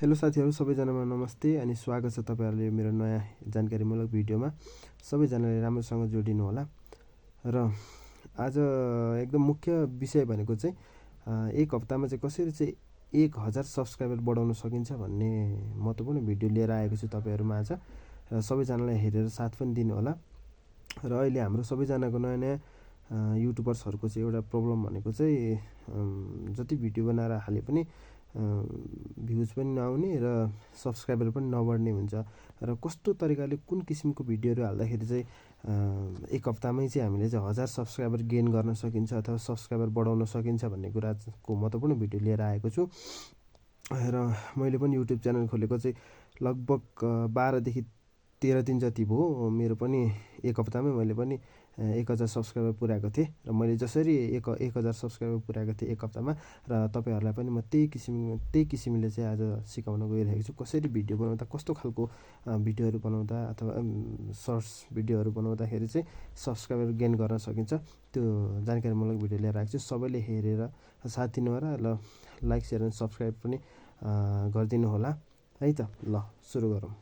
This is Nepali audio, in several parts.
हेलो साथीहरू सबैजनामा नमस्ते अनि स्वागत छ तपाईहरुले मेरो नयाँ जानकारीमूलक भिडियोमा। सबैजनाले राम्रोसँग जोडिनु होला। र आज एकदम मुख्य विषय भनेको चाहिँ एक हप्तामा चाहिँ कसरी चाहिँ 1000 सब्स्क्राइबर बढाउन सकिन्छ भन्ने महत्त्वपूर्ण भिडियो लिएर आएको छु तपाईहरुमा आज। र सबैजनालाई हेरेर साथ पनि दिनु होला। र अहिले हाम्रो सबैजनाको नयाँ युट्युबर्सहरुको चाहिँ एउटा प्रब्लम भनेको चाहिँ जति भिडियो बनाएर हाले पनि भ्युज पनि नआउने र सब्स्क्राइबर पनि नबढ्ने हुन्छ। र कस्तो तरिकाले कुन किसिमको भिडियोहरु हाल्दाखेरि चाहिँ एक हप्तामै चाहिँ हामीले चाहिँ 1000 सब्स्क्राइबर गेन गर्न सकिन्छ अथवा सब्स्क्राइबर बढाउन सकिन्छ भन्ने कुराको महत्त्वपूर्ण भिडियो लिएर आएको छु। र मैले पनि युट्युब च्यानल खोलेको चाहिँ लगभग 12 देखि 13 दिन जति भयो। मेरो पनि एक हप्तामै मैले पनि 1000 सब्स्क्राइबर पुर्याएको थिएँ र मैले जसरी 1000 सब्स्क्राइबर पुर्याएको थिएँ एक हप्तामा र तपाईहरुलाई पनि म त्यही किसिमले चाहिँ आज सिकाउन गइरहेको छु। कसरी भिडियो बनाउँदा कस्तो खालको भिडियोहरु बनाउँदा अथवा सर्ट्स भिडियोहरु बनाउँदाखेरि चाहिँ सब्स्क्राइबर गेन गर्न सकिन्छ त्यो जानकारीमूलक भिडियो लिएर आएको छु। सबैले हेरेर साथ दिनु होला। ल लाइक शेयर अनि सब्स्क्राइब पनि गरिदिनु होला है त। ल सुरु गरौँ।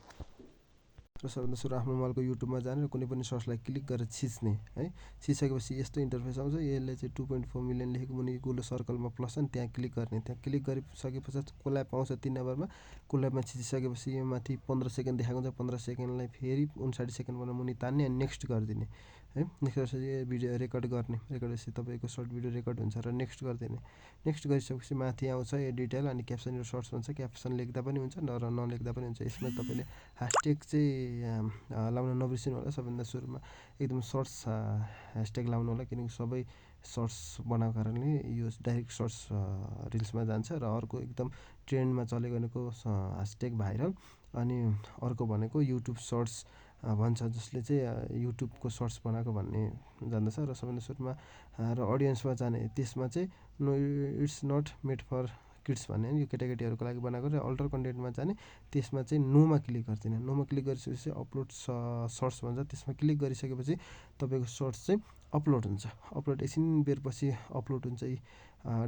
र सबैभन्दा सुरु आफ्नो मोबाइलको युट्युबमा जाने र कुनै पनि सर्चलाई क्लिक गरेर छिच्ने है। छिसकेपछि यस्तो इन्टरफेस आउँछ। यसले चाहिँ 2.4 मिलियन लेखेको मुनि गोलो सर्कलमा प्लस छ नि त्यहाँ क्लिक गर्ने। त्यहाँ क्लिक गरिसकेपछि कोल्याब आउँछ 3 नम्बरमा। कोल्याबमा छिसिसकेपछि यो माथि 15 सेकेन्ड देखाएको हुन्छ। 15 सेकेन्डलाई फेरि 59 सेकेन्डबाट मुनि तान्ने अनि नेक्स्ट गरिदिने है। नेक्स्ट गरेपछि भिडियो रेकर्ड गर्ने। रेकर्ड गरेपछि तपाईको सर्ट भिडियो रेकर्ड हुन्छ र नेक्स्ट गरिदिने। नेक्स्ट गरिसकेपछि माथि आउँछ एडिटल अनि क्याप्सन र सर्ट्स भन्छ। क्याप्सन लेख्दा पनि हुन्छ र नलेख्दा पनि हुन्छ। यसमा तपाईले ह्याशट्याग चाहिँ लाउन नबिर्सिनु होला। सबैभन्दा सुरुमा एकदम सर्ट्स ह्याशट्याग लाउनु होला किनकि सबै सर्ट्स बनाएको कारणले यो डाइरेक्ट सर्ट्स रिल्समा जान्छ। र अर्को एकदम ट्रेन्डमा चलेको भनेको ह्याशट्याग भाइरल अनि अर्को भनेको युट्युब सर्ट्स भन्छ जसले चाहिँ युट्युबको सर्ट्स बनाएको भन्ने जान्दछ। र सबैभन्दा सुरुमा र अडियन्समा जाने त्यसमा चाहिँ no it's not made for kids भन्ने यो केटाकेटीहरुको लागि बनाएको र अल्टर कन्टेन्टमा जाने त्यसमा चाहिँ नोमा क्लिक गर्दिने। नोमा क्लिक गरिसकेपछि अपलोड सर्ट्स भन्छ। त्यसमा क्लिक गरिसकेपछि तपाईको सर्ट्स चाहिँ अपलोड हुन्छ। अपलोड एकछिन बेरपछि अपलोड हुन्छ।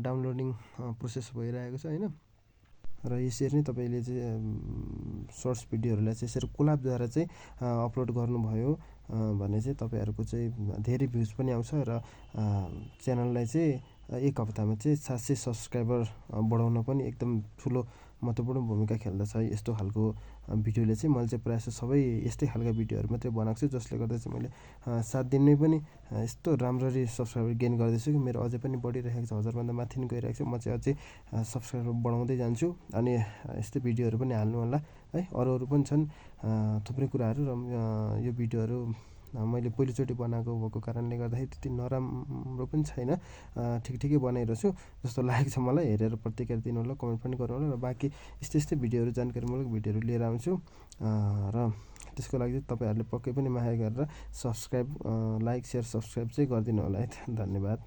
डाउनलोडिङ प्रोसेस भइरहेको छ हैन। र यसरी नै तपाईले चाहिँ सर्ट्स भिडियोहरुलाई चाहिँ यसरी कोल्याबद्वारा चाहिँ अपलोड गर्नुभयो भने चाहिँ तपाईहरुको चाहिँ धेरै भ्युज पनि आउँछ र च्यानललाई चाहिँ एक हप्तामा चाहिँ 700 सब्स्क्राइबर बढाउन पनि एकदम ठुलो महत्त्वपूर्ण भूमिका खेल्दछ। यस्तो खालको भिडियोले चाहिँ मैले चाहिँ प्रायः सबै यस्तै खालका भिडियोहरु मात्रै बनाएको छु जसले गर्दा चाहिँ मैले 7 दिनमै पनि यस्तो राम्ररी सब्स्क्राइबर गेन गर्दैछु कि मेरो अझै पनि बढिरहेको छ। 1000 भन्दा माथि नै गइरहेको छ। म चाहिँ अझै सब्स्क्राइबर बढाउँदै जान्छु अनि यस्तै भिडियोहरु पनि हाल्नु होला है। अरू पनि छन् थुप्रै कुराहरु र यो भिडियोहरु मैले पहिलोचोटि बनाएको भएको कारणले गर्दाखेरि त्यति नराम्रो पनि छैन। ठिकठिकै बनाइरहेको छु जस्तो लागेको छ मलाई। हेरेर प्रतिक्रिया दिनु होला, कमेन्ट पनि गर्नु होला र बाँकी यस्तै भिडियोहरु जानकारीमूलक भिडियोहरु लिएर आउँछु। र त्यसको लागि चाहिँ तपाईहरुले पक्कै पनि माया गरेर सब्स्क्राइब लाइक शेयर सब्स्क्राइब चाहिँ गरिदिनु होला है त। धन्यवाद।